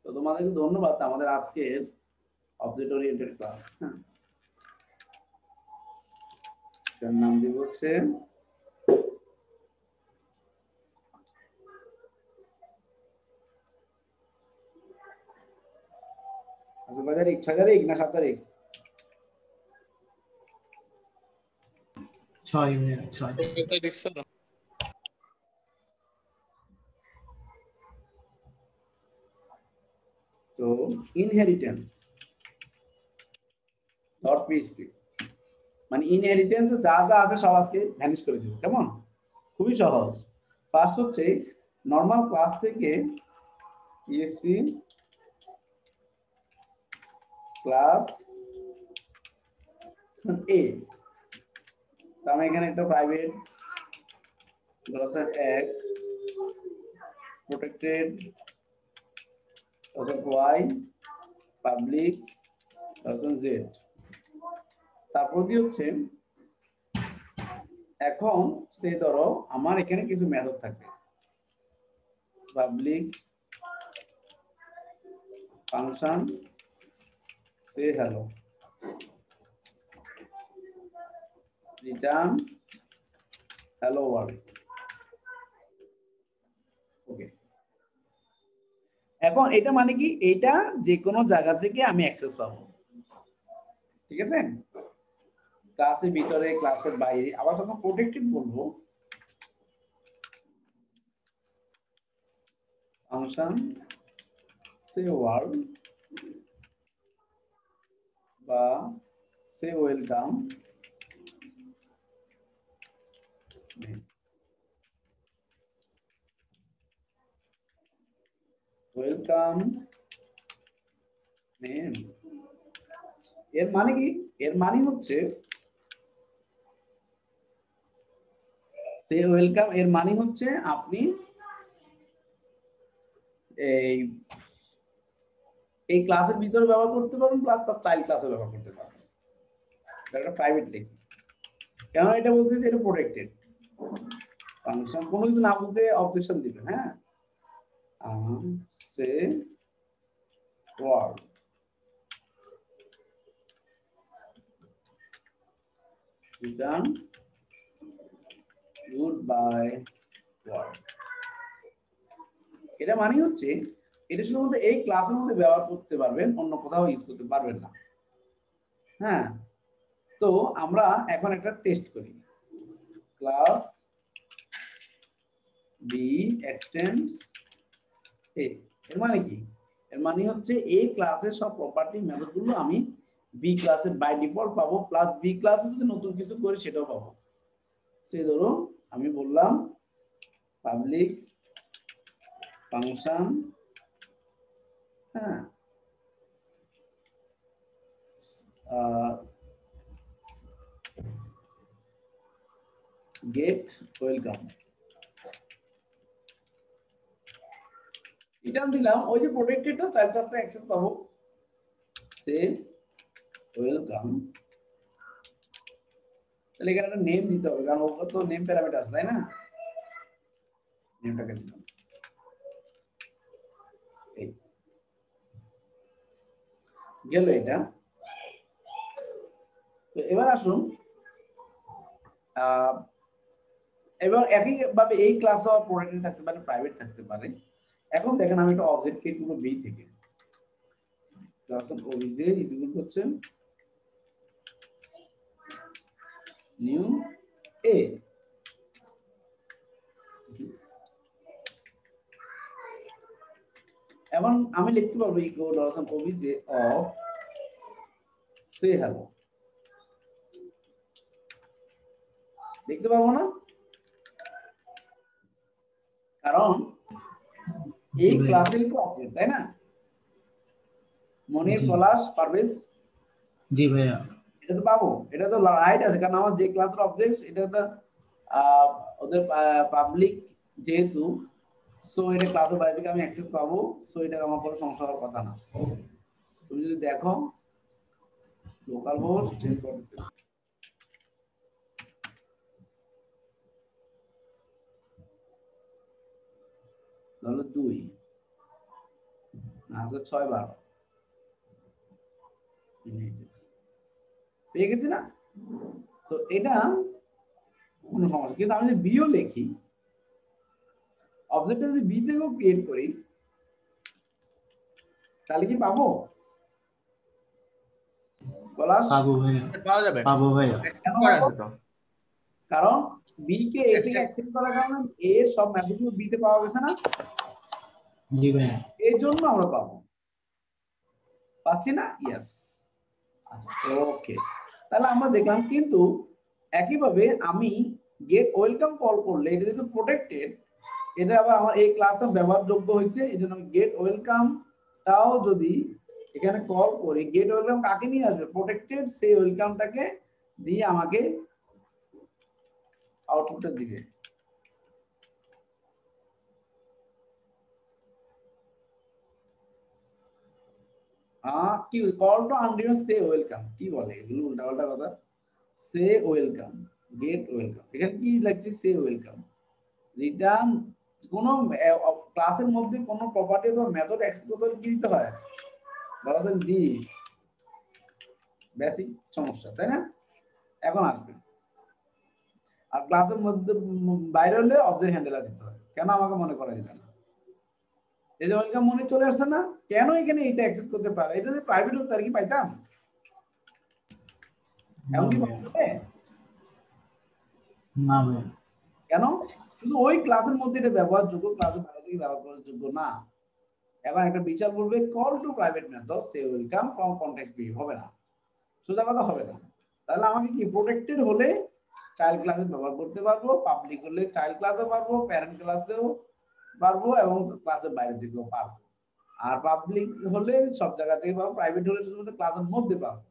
তো তোমাদেরকে ধন্যবাদ আমাদের আজকের অবজেক্ট ওরিয়েন্টেড ক্লাস। হ্যাঁ, এর নাম দিব হচ্ছে কয় তারিখ, 6 তারিখ না 7 তারিখ? 6 তারিখ স্যার। তো ইনহেরিটেন্স ডট পিএইচপি মানে ইনহেরিটেন্স যা যা আছে সব আজকে ভ্যানিশ করে দিব। কেমন? খুবই সহজ। ফার্স্ট হচ্ছে নরমাল ক্লাস থেকে পিএইচপি ক্লাস এ, আমি এখানে একটা private X protected Y public Z, তারপর দিয়ে হচ্ছে এখন সে ধরো আমার এখানে কিছু মেথড থাকবে, পাবলিক ফাংশন সে হ্যালো, রিটার্ন হ্যালো ওয়ার্ল্ড। ওকে, এখন এটা মানে কি, এটা যে কোনো জায়গা থেকে আমি অ্যাক্সেস পাবো। ঠিক আছে, ক্লাসের ভিতরে ক্লাসের বাইরে। আবার যখন প্রোটেক্টেড বলবো, ফাংশন সে ওয়ার্ল্ড বা সে ওয়েলকাম, ওয়েলকাম নেম। এর মানে কি, এর মানে হচ্ছে সে ওয়েলকাম, এর মানে হচ্ছে আপনি এই ক্লাসের ভিতরে ব্যবহার করতে পারবেন, প্লাস তার চাইল্ড ক্লাসে ব্যবহার করতে পারবেন। এটা প্রাইভেট লিখি, কেন এটা বলতেছি, এটা প্রোটেক্টেড ফাংশন। কোনো কিছু না বলতে অবজেকশন দিবেন। হ্যাঁ, সে word return good bye word. এটা মানে হচ্ছে এটা শুধুমাত্র এই ক্লাসের মধ্যে ব্যবহার করতে পারবেন, অন্য কোথাও ইউজ করতে পারবেন না। হ্যাঁ, তো আমরা এখন একটা টেস্ট করি। ক্লাস বি এক্সটেন্ডস এ, এর মানে কি, এর মানে হচ্ছে এই ক্লাসের সব প্রপার্টি মেথডগুলো আমি বি ক্লাসে বাই ডিফল্ট পাবো, প্লাস বি ক্লাসে যদি নতুন কিছু করি সেটাও পাবো। সে ধরো আমি বললাম পাবলিক ফাংশন, হ্যাঁ, গেট ওয়েলকাম, রিটার্ন দিলাম ওই যে প্রোটেক্টেডটা চাইল্ড ক্লাসে অ্যাক্সেস পাবো, সে ওয়েলকাম। তাহলে এখানে একটা নেম দিতে হবে, কারণ ওর তো নেম প্যারামিটার আছে, তাই না? নেমটাকে দিলাম, এই গেল এটা। তো এবার আসুন, এবং একইভাবে এই ক্লাসও প্রোটেক্টেড থাকতে পারে, প্রাইভেট থাকতে পারে। এখন দেখেন আমি একটা অবজেক্ট ক্রিয়েট করব বি থেকে, ওবিজে ইজ ইকুয়াল হচ্ছে নিউ এ। এখন আমি লিখতে পারবো equal OBJ of say hello, লিখতে পারবো না? কারণ এই ক্লাসের তো অবজেক্ট, তাই না? মনির, পলাশ, পারভেজ, জি ভাইয়া, এটা তো পাবো, এটা তো রাইট আছে, কারণ আমার যে ক্লাসের অবজেক্ট এটা তো ওদের পাবলিক যেহেতু, সো এটা ক্লাসের বাইরে থেকে আমি অ্যাক্সেস পাবো, সো এটা আমার কোনো সমস্যা হওয়ার কথা না। তুমি যদি দেখো লোকাল হোস্ট 1047, তাহলে 2 আজকে 6-12 পেয়ে গেছি না? তো এটা কোনো সমস্যা, কিন্তু আমি যদি বিও লিখি, অবজেক্টটা যদি বি থেকেও ক্রিয়েট করি তাহলে কি পাবো? পলাশ, পাবো ভাইয়া, পাওয়া যাবে, পাবো ভাইয়া। এক্সটেন্ড করা আছে তো। কারণ বি কে এ থেকে এক্সটেন্ড করার কারণে এ এর সব মেথডগুলো বি তে পাওয়া গেছে না, জি ভাইয়া। এর জন্য আমরা পাবো, পাচ্ছি না? ইয়েস। আচ্ছা ওকে, তাহলে আমরা দেখলাম। কিন্তু একইভাবে আমি গেট ওয়েলকাম কল করলে এটা যেহেতু প্রোটেক্টেড, এটা আবার আমার এই ক্লাসে ব্যবহারযোগ্য হয়েছে, এই জন্য আমি গেট ওয়েলকামটাও যদি এখানে কল করি, গেট ওয়েলকাম কাকে নিয়ে আসবে? প্রোটেক্টেড, সেই ওয়েলকামটাকে দিয়ে আমাকে আউটপুটটা দিবে। কি call to undefined say welcome, কি বলে এগুলো উল্টাপাল্টা কথা। সে ওয়েলকাম, গেট ওয়েলকাম, এখানে কি লাগছে? সে ওয়েলকাম রিটার্ন। কোন ক্লাসের মধ্যে কোন প্রপার্টি অথবা মেথড অ্যাক্সেস করতে হলে কি দিতে হয়? বলা যায় দিস, বেসিক সমস্যা, তাই না? এখন আসবে, আর ক্লাসের মধ্যে বাইরে হলে অবজেক্ট হ্যান্ডেলার দিতে হয়। কেন আমাকে মনে করা দিল না? এই যে ওয়েলকাম মনে চলে আসছে না, কেন এখানে এটা অ্যাক্সেস করতে পারে? এটা যদি প্রাইভেট হতো আর কি পাইতাম? না এমন কি ভাইয়া, পাবে? না ভাইয়া। কেন? শুধু ওই ক্লাসের মধ্যে এটা ব্যবহারযোগ্য, ক্লাসের বাইরে থেকে ব্যবহার করার যোগ্য না। এখন একটা বিচার বলবে call to private method say welcome from context B, হবে না, সোজা কথা হবে না। তাহলে আমাকে কি প্রোটেক্টেড হলে চাইল্ড ক্লাসে ব্যবহার করতে পারবো, পাবলিক হলে চাইল্ড ক্লাসে পারবো, প্যারেন্ট ক্লাসেও পারবো, এবং ক্লাসের বাইরে থেকেও পারবো। আর পাবলিক হলে সব জায়গা থেকে পাবো, প্রাইভেট হলে শুধুমাত্র ক্লাসের মধ্যে পাবো।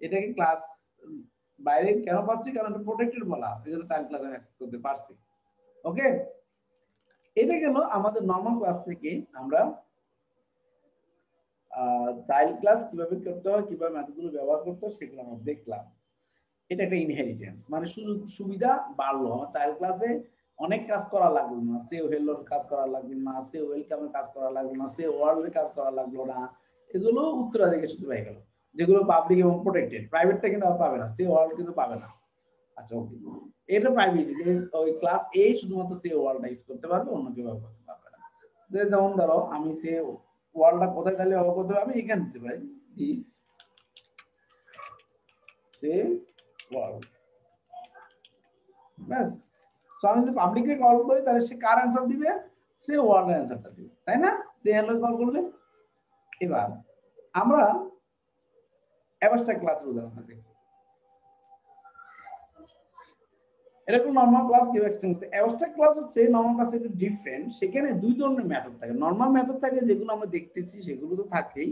এটাকে ক্লাস বাইরে কেন পাচ্ছি? কারণ এটা প্রোটেক্টেড বলা, এই জন্য চাইল্ড ক্লাসে অ্যাক্সেস করতে পারছি। ওকে, এটা গেল আমাদের নরমাল ক্লাস থেকে আমরা চাইল্ড ক্লাস কিভাবে করতে হয়, কিভাবে মেথডগুলো ব্যবহার করতে হয় সেগুলো আমরা দেখলাম। এটা একটা ইনহেরিটেন্স, মানে সুযোগ সুবিধা বাড়লো। আমার চাইল্ড ক্লাসে অনেক কাজ করা লাগলো না, সে হেলোর কাজ করা লাগলো না, সে ওয়েলকামের কাজ করা লাগলো না, সে ওয়ার্ল্ডের কাজ করা লাগলো না। এগুলো উত্তরাধিকার সূত্রে হয়ে গেল, যেগুলো পাবলিক এবং প্রোটেক্টেড। প্রাইভেটটা কিন্তু আর পাবে না, সে ওয়ার্ল্ড কিন্তু পাবে না। আচ্ছা ওকে, এটা প্রাইভেসি, যে ওই ক্লাস এ শুধুমাত্র সে ওয়ার্ল্ডটা ইউজ করতে পারবে, অন্য কেউ ব্যবহার করতে পারবে না। যে যেমন ধরো আমি সে ওয়ার্ল্ডটা কোথায় তাহলে ব্যবহার করতে পারবে? আমি এখানে দিতে পারি দিস সে ওয়ার্ল্ড, ব্যাস। সো আমি যদি পাবলিকলি কল করি তাহলে সে কার অ্যান্সার দিবে? সে ওয়ার্ল্ড অ্যান্সারটা দিবে, তাই না? সে হ্যালো কল করলে। এবার আমরা অ্যাবস্ট্রাক্ট ক্লাসের উদাহরণ দেখি। এরকম নরমাল ক্লাস কিউ এক্সটেন্ড করতে। অ্যাবস্ট্রাক্ট ক্লাস হচ্ছে নরমাল ক্লাস একটু ডিফারেন্ট। সেখানে দুই ধরনের মেথড থাকে। নরমাল মেথড থাকে যেগুলো আমরা দেখতেছি, সেগুলো তো থাকেই,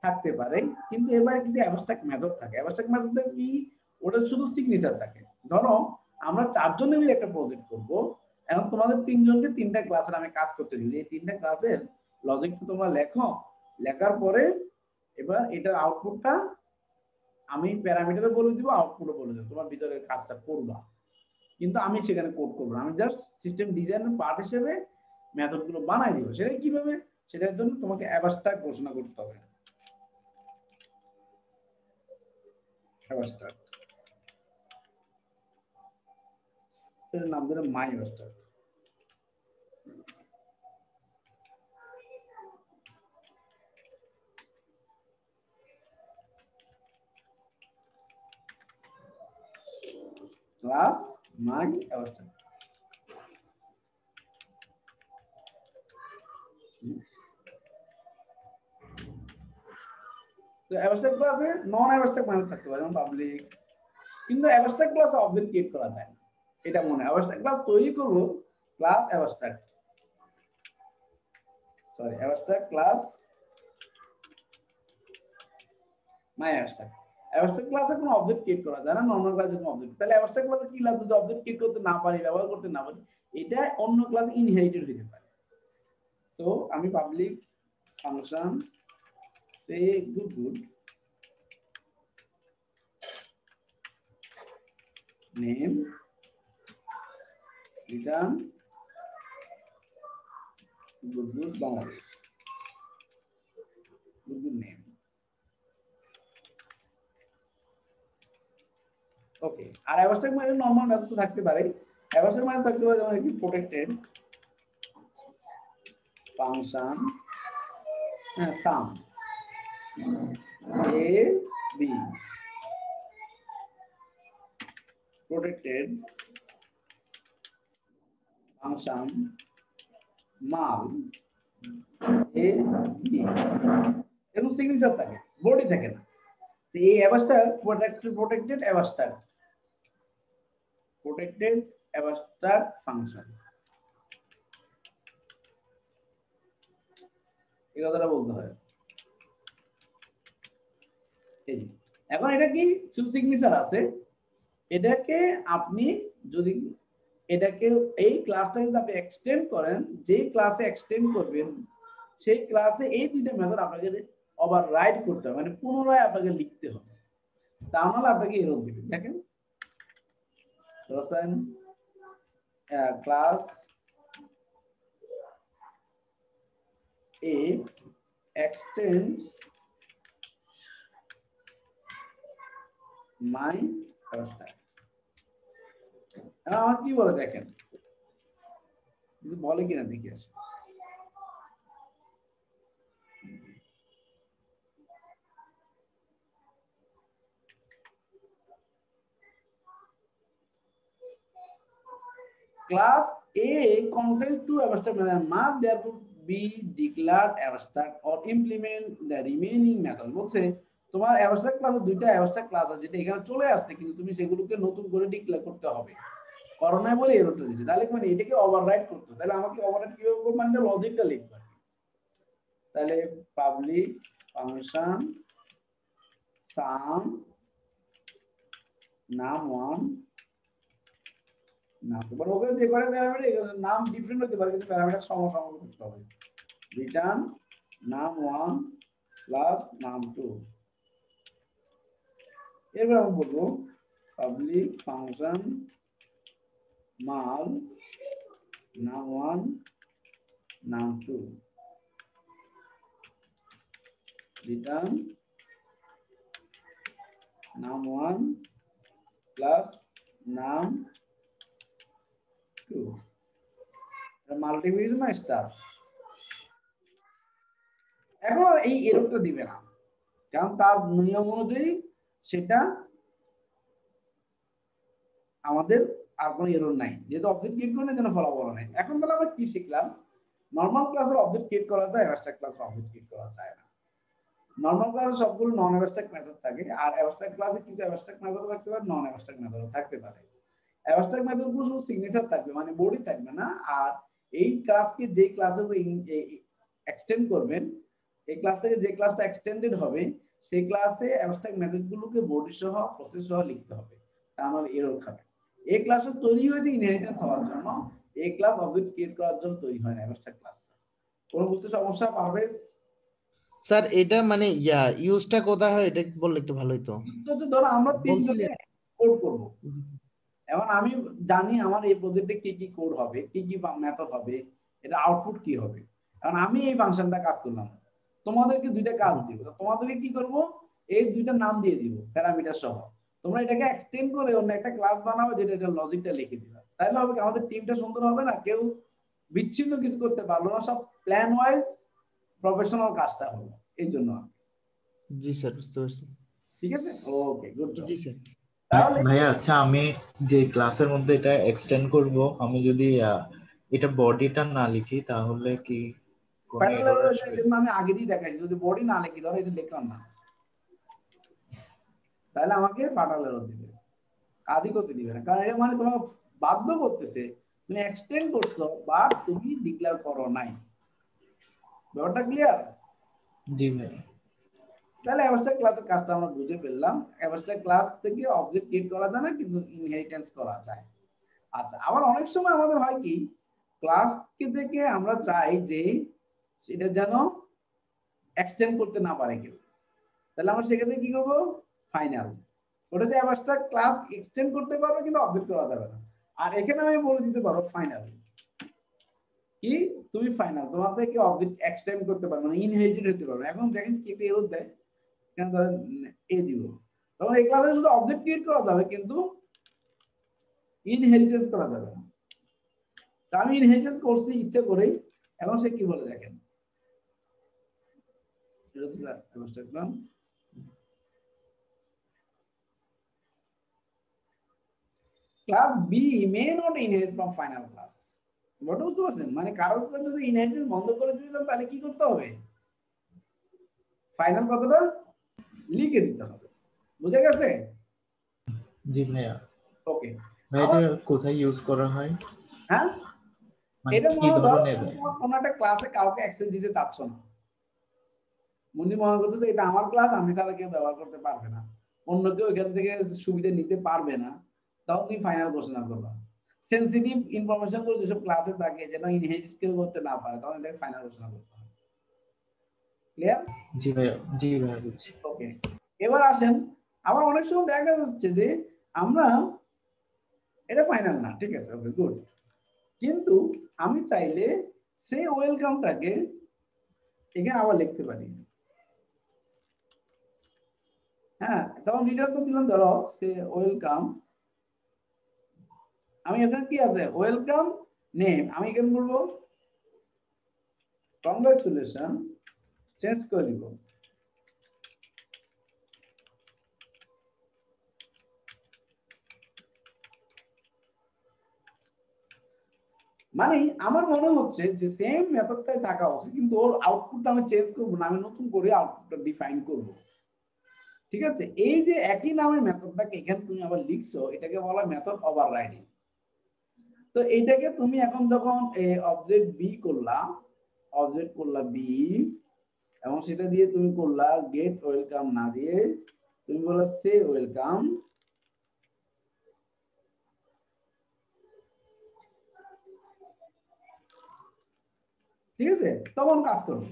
থাকতে পারে, কিন্তু এবারে কিছু অ্যাবস্ট্রাক্ট মেথড থাকে। অ্যাবস্ট্রাক্ট মেথডে কি? ওটা শুধু সিগনেচার থাকে। ধরো আমরা চারজনে মিলে একটা প্রজেক্ট করব। এখন তোমাদের তিনজনকে তিনটা ক্লাসের আমি কাজ করতে দিই। এই তিনটা ক্লাসের লজিকটা তোমরা লেখো, লেখার পরে এবার এটার আউটপুটটা আমি প্যারামিটারে বলে দিব, আউটপুটও বলে দেবো, তোমার ভিতরে কাজটা করবা। কিন্তু আমি সেখানে কোড করবো না, আমি জাস্ট সিস্টেম ডিজাইনের পার্ট হিসেবে মেথডগুলো বানাই দিব। সেটা কিভাবে? সেটার জন্য তোমাকে অ্যাবস্ট্রাক্ট ঘোষণা করতে হবে। অ্যাবস্ট্রাক্ট এর নাম ধরে মাই অ্যাবস্ট্রাক্ট। Class my abstract. তো অ্যাবস্ট্রাক্ট ক্লাসে নন অ্যাবস্ট্রাক্ট মেথড থাকতে পারে, যেমন পাবলিক। কিন্তু অ্যাবস্ট্রাক্ট ক্লাসে অবজেক্ট ক্রিয়েট করা যায় না, এটা মনে। অ্যাবস্ট্রাক্ট ক্লাস তৈরি করব class abstract, sorry abstract class my abstract. Abstract ক্লাসে কোনো অবজেক্ট ক্রিয়েট করা যায় না, নরমাল ক্লাসে কোনো অবজেক্ট। তাহলে অ্যাবস্ট্রাক্ট ক্লাসে কি লাভ? যদি অবজেক্ট ক্রিয়েট করতে না পারি, ব্যবহার করতে না পারি, এটা অন্য ক্লাসে ইনহেরিটেড হতে পারে। তো আমি public function say good good name return good good Bangladesh. would be name. Okay, আর অ্যাবস্ট্রাক্ট মানে নরমাল মেথড তো থাকতে পারে। অ্যাবস্ট্রাক্ট মানে থাকতে পারে যেমন একটি protected function some a b protected function mal a b এর সিগনেচার থাকে, বডি থাকে না। তো এই অ্যাবস্ট্রাক্ট প্রোটেক্টেড অ্যাবস্ট্রাক্ট ফাংশন, এই কথাটা বলতে হয়। এই এখন এটা কি শুধু সিগনেচার আছে, এটাকে আপনি যদি এটাকে এই ক্লাসটা যদি আপনি এক্সটেন্ড করেন, যে ক্লাসে এক্সটেন্ড করবেন সেই ক্লাসে এই দুইটা মেথড আপনাকে ওভাররাইড করতে হবে, মানে পুনরায় আপনাকে লিখতে হবে, তা নাহলে আপনাকে এরর দিবে। দেখেন রসায়ন class A extends my abstract। আমার কি বলে দেখেন, কিছু বলে কিনা দেখি আসে। Class A contains two abstract methods, must therefore be declared abstract or implement the remaining method। বলছে তোমার অ্যাবস্ট্রাক্ট ক্লাসে দুইটা অ্যাবস্ট্রাক্ট ক্লাস আছে যেটা এখানে চলে আসছে, কিন্তু তুমি সেগুলোকে নতুন করে ডিক্লেয়ার করতে হবে। করোনা বলে এররটা দিচ্ছে, তাহলে মানে এটাকে ওভাররাইড করতে হবে। তাহলে আমাকে ওভাররাইড কিভাবে করব, মানে লজিকটা লিখব। তাহলে পাবলিক ফাংশন সাম নাম1 নাম, মানে ওখানে যে করে প্যারামিটার নাম ডিফারেন্ট হতে পারে, কিন্তু প্যারামিটার সমসংখ্যক করতে হবে। Return num one plus num two. এবার আমি বলবো public function mul num one num two return num one plus num two. Multiplication না স্টার। এখন এই এররটা দিবে না, কারণ তার নিয়ম অনুযায়ী সেটা আমাদের আর কোনো এরর নাই, যেহেতু অবজেক্ট ক্রিয়েট করার জন্য ফলাফল নাই। এখন তাহলে আমরা কি শিখলাম, নরমাল ক্লাসের অবজেক্ট ক্রিয়েট করা যায়, অ্যাবস্ট্রাক্ট ক্লাসের অবজেক্ট ক্রিয়েট করা যায় না। নরমাল ক্লাসে সবগুলো নন অ্যাবস্ট্রাক্ট মেথড থাকে, আর অ্যাবস্ট্রাক্ট ক্লাসে কিছু অ্যাবস্ট্রাক্ট মেথড থাকতে পারে, নন অ্যাবস্ট্রাক্ট মেথড থাকতে পারে। অ্যাবস্ট্রাক্ট মেথডগুলো শুধু সিগনেচার থাকবে, মানে বডি থাকবে না। আর এই ক্লাসকে যে ক্লাসের এক্সটেন্ড করবেন, এই ক্লাস থেকে যে ক্লাসটা এক্সটেন্ডেড হবে সেই ক্লাসে অ্যাবস্ট্রাক্ট মেথডগুলোকে বডি সহ প্রসেস সহ লিখতে হবে, তা নাহলে এরর খাবে। এই ক্লাসটা তৈরি হয়েছে ইনহেরিটেন্স হওয়ার জন্য, এই ক্লাস অবজেক্ট ক্রিয়েট করার জন্য তৈরি হয় না অ্যাবস্ট্রাক্ট ক্লাসটা। কোনো বুঝতে সমস্যা পারবে স্যার? এটা মানে ইউজটা কোথায় হয় এটা বললে একটু ভালো হতো। ধরো আমরা তিনজনে কোড করব, এখন আমি জানি আমার এই প্রজেক্টে কি কি কোড হবে, কি কি মেথড হবে, এটা আউটপুট কি হবে। এখন আমি এই ফাংশনটা কাজ করলাম, তোমাদেরকে দুইটা কাজ দিব, তোমাদেরকে কি করব, এই দুইটা নাম দিয়ে দিব প্যারামিটার সহ। তোমরা এটাকে এক্সটেন্ড করে অন্য একটা ক্লাস বানাবে যেটা এটা লজিকটা লিখে দিবে। তাহলে হবে আমাদের টিমটা সুন্দর হবে না, কেউ বিচ্ছিন্ন কিছু করতে পারলো না, সব প্ল্যান ওয়াইজ প্রফেশনাল কাজটা হলো। এই জন্য জি স্যার, বুঝতে পারছি। ঠিক আছে, ওকে গুড। জি স্যার। ভাইয়া আচ্ছা, আমি যে ক্লাসের মধ্যে এটা এক্সটেন্ড করব, আমি যদি এটা বডিটা না লিখি তাহলে কি কোনো এরর আসবে? আমি আগে দিয়ে দেখাইছি, যদি বডি না লিখি, ধরো এটা লিখলাম না, তাহলে আমাকে ফাটাল এরর দিবে, কাজই করতে দিবে না। কারণ এটা মানে তোমাকে বাধ্য করতেছে, তুমি এক্সটেন্ড করছো বাট তুমি ডিক্লেয়ার করো নাই। ব্যাপারটা ক্লিয়ার? জি ভাই। তাহলে অ্যাবস্ট্রাক্ট ক্লাসের কাজটা আমরা বুঝে ফেললাম। অ্যাবস্ট্রাক্ট ক্লাস থেকে অবজেক্ট ক্রিয়েট করা যায় না, কিন্তু ইনহেরিটেন্স করা যায়। আচ্ছা, আবার অনেক সময় আমাদের হয় কি, ক্লাসকে থেকে আমরা চাই যে সেটা যেন এক্সটেন্ড করতে না পারে কেউ, তাহলে আমরা সেক্ষেত্রে কি করবো, ফাইনাল। ওটা যে অ্যাবস্ট্রাক্ট ক্লাস এক্সটেন্ড করতে পারবে কিন্তু অবজেক্ট করা যাবে না। আর এখানে আমি বলে দিতে পারবো ফাইনাল। কি তুমি ফাইনাল তোমার থেকে অবজেক্ট এক্সটেন্ড করতে পারবে মানে ইনহেরিটেড হতে পারবে। এখন দেখেন কি একটা এরর দেয়, কেন ধরেন এ দিব, তখন এই ক্লাসে শুধু অবজেক্ট ক্রিয়েট করা যাবে কিন্তু ইনহেরিটেন্স করা যাবে না। তো আমি ইনহেরিটেন্স করছি ইচ্ছা করেই। এখন সে কি বলে দেখেন, class B may not inherit from final class. বলতে বুঝতে পারছেন, মানে কারোর যদি ইনহেরিটেন্স বন্ধ করে দিতে চান তাহলে কি করতে হবে, ফাইনাল কথাটা লিখে দিতে হবে। বুঝে গেছে? জি ভাইয়া। ওকে, এটা কোথায় ইউজ করা হয়? হ্যাঁ মানে এটা কি ধরনের? কোনো একটা ক্লাসে কাউকে অ্যাক্সেস দিতে চাচ্ছ না, মুন্নি মনে করতেছে এটা আমার ক্লাস, আমি ছাড়া কেউ ব্যবহার করতে পারবে না, অন্য কেউ এখান থেকে সুবিধা নিতে পারবে না, তখন তুমি ফাইনাল ঘোষণা করবা। সেনসিটিভ ইনফরমেশন গুলো যেসব ক্লাসে থাকে যেন ইনহেরিট কেউ করতে না পারে, তখন এটাকে ফাইনাল ঘোষণা করতে হবে। ক্লিয়ার? জি ভাইয়া, জি ভাইয়া বুঝছি। ওকে, এবার আসেন, আবার অনেক সময় দেখা যাচ্ছে যে আমরা এটা ফাইনাল না, ঠিক আছে, ওকে গুড, কিন্তু আমি চাইলে সে ওয়েলকামটাকে এখানে আবার লিখতে পারি। হ্যাঁ, তখন রিটার্ন তো দিলাম, ধরো সে ওয়েলকাম, আমি এখানে কি আছে ওয়েলকাম নেম, আমি এখানে বলবো কংগ্রাচুলেশন, চেঞ্জ করে দিব মানে আমার মনে হচ্ছে যে সেম মেথডটাই থাকা উচিত, কিন্তু ওর আউটপুটটা আমি চেঞ্জ করবো না, আমি নতুন করে আউটপুটটা ডিফাইন করব। ঠিক আছে, এই যে একই নামে মেথডটাকে এখানে তুমি আবার লিখছো, এটাকে বলা মেথড ওভাররাইডিং। তো এইটাকে তুমি এখন যখন অবজেক্ট বি করলা, অবজেক্ট করলা বি, এবং সেটা দিয়ে তুমি করলা গেট ওয়েলকাম না দিয়ে তুমি বললা সে ওয়েলকাম, ঠিক আছে, তখন কাজ করবে।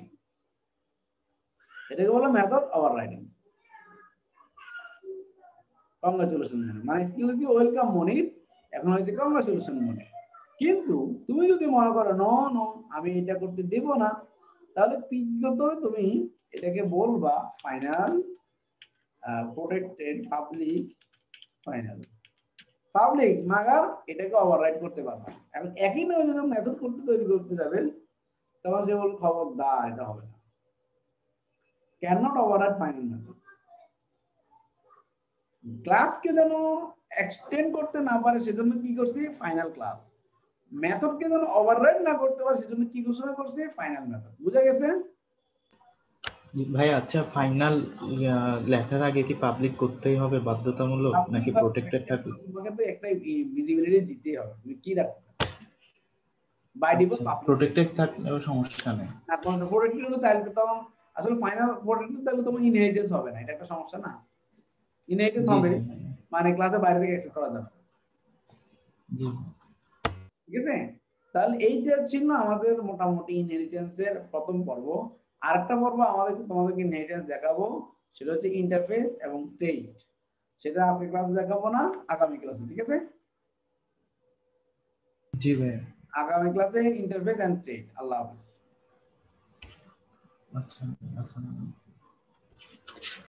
এটাকে বলা মেথড ওভাররাইডিং। কংগ্রাচুলেশন মানে কি ওয়েলকাম মনির, এখন হয়েছে কংগ্রাচুলেশন মনির। কিন্তু তুমি যদি মনে করো নো নো আমি এটা করতে দেব না, তাহলে কি করতে হবে, তুমি এটাকে বলবা final protected public final public মাগার, এটাকে ওভাররাইড করতে পারবা। এখন একই নামে যখন মেথড তৈরি করতে যাবেন, তখন সে বল খবরদার এটা হবে না, can not override final method. ক্লাসকে যেন এক্সটেন্ড করতে না পারে সেজন্য কি করছি ফাইনাল ক্লাস, মেথডকে যেন ওভাররাইড না করতে পারে সেজন্য কি ঘোষণা করছি ফাইনাল মেথড। বুঝা গেছে? ভাই আচ্ছা, ফাইনাল লেখার আগে কি পাবলিক করতেই হবে বাধ্যতামূলক, নাকি প্রোটেক্টেড থাকবে? তোমাকে তো একটা ভিজিবিলিটি দিতেই হবে, তুমি কি রাখতে বাই ডিফল্ট পাবলিক। প্রোটেক্টেড থাকলেও সমস্যা নেই। না কোন প্রোটেক্টেড হলে তাহলে তো তখন আসলে ফাইনাল প্রোটেক্টেড তাহলে তোমার ইনহেরিটেন্স হবে না, এটা একটা সমস্যা না। ইনহেরিটেন্স জি হবে জি মানে ক্লাসের বাইরে থেকে অ্যাক্সেস করা যাবে। জি। ঠিক আছে, তাহলে এইটা ছিল আমাদের মোটামুটি ইনহেরিটেন্সের প্রথম পর্ব। আরেকটা পর্ব আমাদেরকে তোমাদেরকে ইনহেরিটেন্স দেখাবো, সেটা হচ্ছে ইন্টারফেস এবং ট্রেড। সেটা আজকে ক্লাসে দেখাবো না, আগামী ক্লাসে। ঠিক আছে, জি ভাই। আগামী ক্লাসে ইন্টারফেস এন্ড ট্রেড। আল্লাহ হাফেজ। আচ্ছা আচ্ছা।